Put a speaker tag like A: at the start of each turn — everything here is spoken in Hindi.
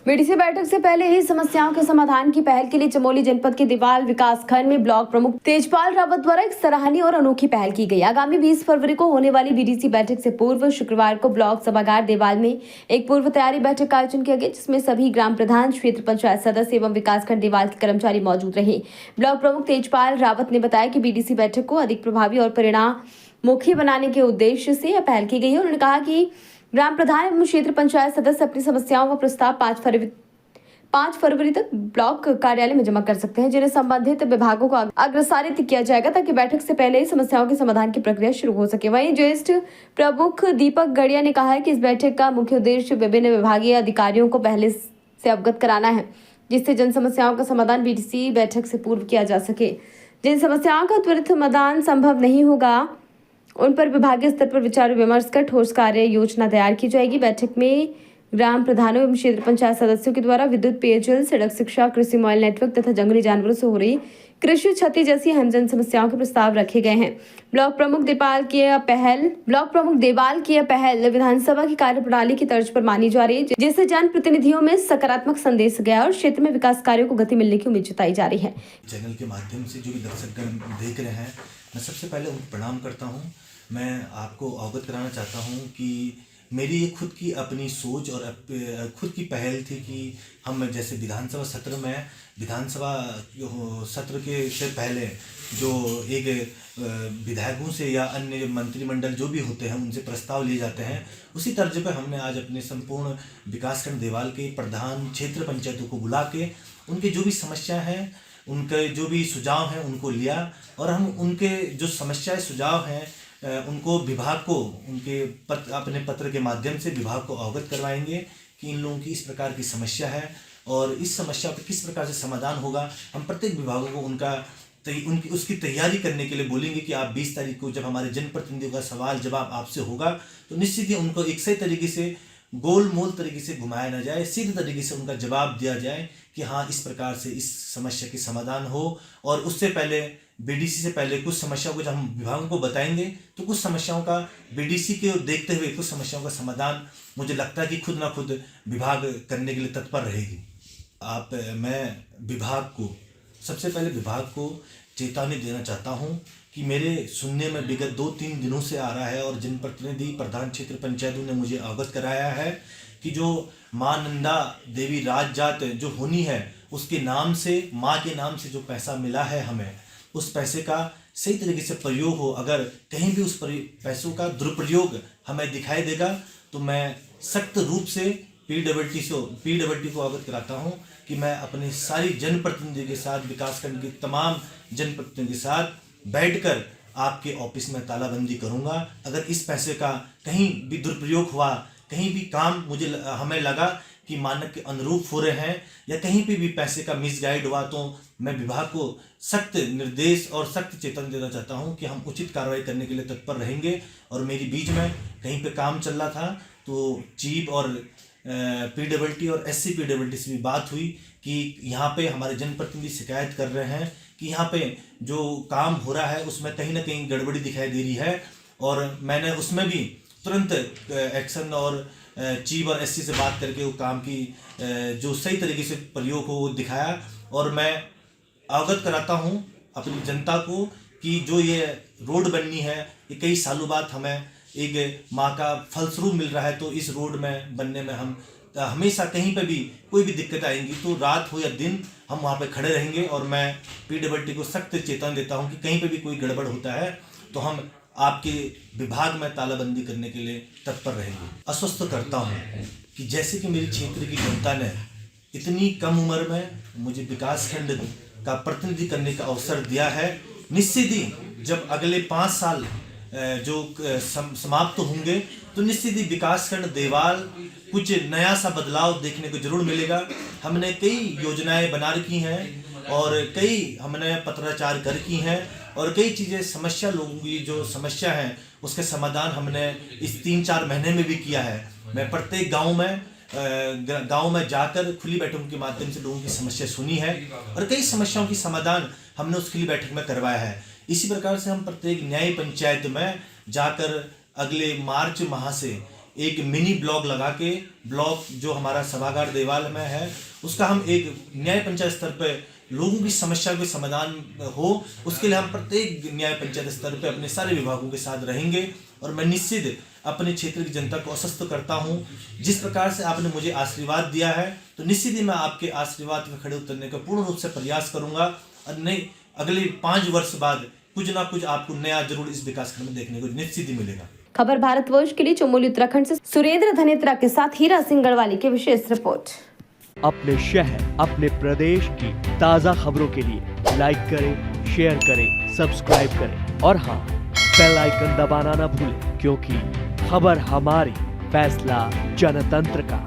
A: बीडीसी बैठक से पहले ही समस्याओं के समाधान की पहल के लिए चमोली जनपद के देवाल विकासखंड में ब्लॉक प्रमुख तेजपाल रावत द्वारा एक सराहनीय और अनोखी पहल की गई। आगामी 20 फरवरी को होने वाली बीडीसी बैठक से पूर्व शुक्रवार को ब्लॉक सभागार देवाल में एक पूर्व तैयारी बैठक का आयोजन किया गया, जिसमें सभी ग्राम प्रधान, क्षेत्र पंचायत सदस्य एवं विकासखंड देवाल के कर्मचारी मौजूद रहे। ब्लॉक प्रमुख तेजपाल रावत ने बताया कि बीडीसी बैठक को अधिक प्रभावी और परिणाममुखी बनाने के उद्देश्य से यह पहल की गई है। उन्होंने कहा कि ग्राम प्रधान एवं क्षेत्र पंचायत सदस्य अपनी समस्याओं का प्रस्ताव 5 फरवरी तक ब्लॉक कार्यालय में जमा कर सकते हैं, जिन्हें संबंधित विभागों को अग्रसारित किया जाएगा ताकि बैठक से पहले ही समस्याओं के समाधान की प्रक्रिया शुरू हो सके। वहीं ज्येष्ठ प्रमुख दीपक गड़िया ने कहा है कि इस बैठक का मुख्य उद्देश्य विभिन्न विभागीय अधिकारियों को पहले से अवगत कराना है, जिससे जन समस्याओं का समाधान बीडीसी बैठक से पूर्व किया जा सके। जिन समस्याओं का त्वरित समाधान संभव नहीं होगा, उन पर विभागीय स्तर पर विचार विमर्श कर ठोस कार्य योजना तैयार की जाएगी। बैठक में ग्राम प्रधानों एवं क्षेत्र पंचायत सदस्यों के द्वारा विद्युत, पेयजल, सड़क, शिक्षा, कृषि मोबाइल नेटवर्क तथा जंगली जानवरों से हो रही कृषि क्षति जैसी अहम जन समस्याओं के प्रस्ताव रखे गए हैं। ब्लॉक प्रमुख देवाल की यह पहल विधानसभा की कार्यप्रणाली की तर्ज पर मानी जा रही है, जिससे जनप्रतिनिधियों में सकारात्मक संदेश गया और क्षेत्र में विकास कार्यों को गति मिलने की उम्मीद जताई जा रही है।
B: चैनल के माध्यम से जो भी दर्शकगण देख रहे हैं, मैं सबसे पहले उनको प्रणाम करता हूं। मैं आपको अवगत कराना चाहता हूं कि मेरी ये खुद की अपनी सोच और खुद की पहल थी कि हम जैसे विधानसभा सत्र के से पहले जो एक विधायकों से या अन्य मंत्रिमंडल जो भी होते हैं उनसे प्रस्ताव लिए जाते हैं, उसी तर्ज पर हमने आज अपने संपूर्ण विकासखंड देवाल के प्रधान क्षेत्र पंचायतों को बुला के उनके जो भी समस्या हैं, उनके जो भी सुझाव हैं उनको लिया और हम उनके जो समस्याएं सुझाव हैं उनको विभाग को अपने पत्र के माध्यम से विभाग को अवगत करवाएंगे कि इन लोगों की इस प्रकार की समस्या है और इस समस्या पर किस प्रकार से समाधान होगा। हम प्रत्येक विभागों को उसकी तैयारी करने के लिए बोलेंगे कि आप 20 तारीख को जब हमारे जनप्रतिनिधियों का सवाल जवाब आपसे होगा तो निश्चित ही उनको एक सही तरीके से गोल मोल तरीके से घुमाया ना जाए, सीधे तरीके से उनका जवाब दिया जाए कि हाँ इस प्रकार से इस समस्या की समाधान हो। और उससे पहले बीडीसी से पहले कुछ समस्याओं को जब हम विभागों को बताएंगे तो कुछ समस्याओं का बीडीसी के देखते हुए कुछ समस्याओं का समाधान मुझे लगता है कि खुद ना खुद विभाग करने के लिए तत्पर रहेगी। मैं विभाग को सबसे पहले विभाग को चेतावनी देना चाहता हूँ कि मेरे सुनने में विगत 2-3 दिनों से आ रहा है और जनप्रतिनिधि प्रधान क्षेत्र पंचायतों ने मुझे अवगत कराया है कि जो माँ नंदा देवी राजजात जो होनी है उसके नाम से, माँ के नाम से जो पैसा मिला है हमें, उस पैसे का सही तरीके से प्रयोग हो। अगर कहीं भी उस पैसों का दुरुपयोग हमें दिखाई देगा तो मैं सख्त रूप से पीडब्ल्यूडी को अवगत कराता हूं कि मैं अपने सारी जनप्रतिनिधि के साथ, विकासखंड के तमाम जनप्रतिनिधि के साथ बैठकर आपके ऑफिस में तालाबंदी करूंगा। अगर इस पैसे का कहीं भी दुरुपयोग हुआ, कहीं भी काम हमें लगा कि मानक के अनुरूप हो रहे हैं या कहीं पे भी पैसे का मिसगाइड हुआ तो मैं विभाग को सख्त निर्देश और सख्त चेतावनी देना चाहता हूं कि हम उचित कार्रवाई करने के लिए तत्पर रहेंगे। और मेरी बीच में कहीं पे काम चल रहा था तो चीफ और पीडब्ल्यूडी और SC-PWD से भी बात हुई कि यहाँ पे हमारे जनप्रतिनिधि शिकायत कर रहे हैं कि यहाँ पे जो काम हो रहा है उसमें कहीं ना कहीं गड़बड़ी दिखाई दे रही है। और मैंने उसमें भी तुरंत एक्शन और चीफ और SC से बात करके वो काम की जो सही तरीके से प्रयोग हो वो दिखाया। और मैं अवगत कराता हूँ अपनी जनता को कि जो ये रोड बननी है ये कई सालों बाद हमें एक माँ का फलस्वरूप मिल रहा है, तो इस रोड में बनने में हम हमेशा कहीं पे भी कोई भी दिक्कत आएंगी तो रात हो या दिन हम वहाँ पे खड़े रहेंगे। और मैं पीडब्ल्यूडी को सख्त चेतावनी देता हूँ कि कहीं पे भी कोई गड़बड़ होता है तो हम आपके विभाग में तालाबंदी करने के लिए तत्पर रहेंगे। आश्वस्त करता हूँ कि जैसे कि मेरे क्षेत्र की जनता ने इतनी कम उम्र में मुझे विकासखंड का प्रतिनिधि करने का अवसर दिया है, निश्चित ही जब अगले 5 साल जो समाप्त होंगे तो निश्चित ही विकासखंड देवाल कुछ नया सा बदलाव देखने को जरूर मिलेगा। हमने कई योजनाएं बना रखी हैं और कई हमने पत्राचार कर की हैं और कई चीज़ें समस्या लोगों की जो समस्या है उसके समाधान हमने इस 3-4 महीने में भी किया है। मैं प्रत्येक गांव में जाकर खुली बैठकों के माध्यम से लोगों की समस्या सुनी है और कई समस्याओं की समाधान हमने उस खुली बैठक में करवाया है। इसी प्रकार से हम प्रत्येक न्याय पंचायत में जाकर अगले मार्च माह से एक मिनी ब्लॉक लगा के ब्लॉक जो हमारा सभागार देवाल में है उसका हम एक न्याय पंचायत स्तर पर लोगों की समस्या के समाधान हो, उसके लिए हम प्रत्येक न्याय पंचायत स्तर पर अपने सारे विभागों के साथ रहेंगे। और मैं निश्चित अपने क्षेत्र की जनता को आश्वस्त करता हूं, जिस प्रकार से आपने मुझे आशीर्वाद दिया है तो निश्चित ही मैं आपके आशीर्वाद में खड़े उतरने का पूर्ण रूप से प्रयास करूंगा। और नहीं, अगले 5 वर्ष बाद कुछ ना कुछ आपको नया जरूर इस विकासखंड में देखने को निश्चित ही मिलेगा।
A: खबर भारतवर्ष के लिए चमोली उत्तराखंड से सुरेंद्र धनेत्रा के साथ हीरा सिंह गढ़वाली की विशेष रिपोर्ट।
C: अपने शहर, अपने प्रदेश की ताज़ा खबरों के लिए लाइक करें, शेयर करें, सब्सक्राइब करें और हाँ, बेल आइकन दबाना ना भूलें, क्योंकि खबर हमारी, फैसला जनतंत्र का।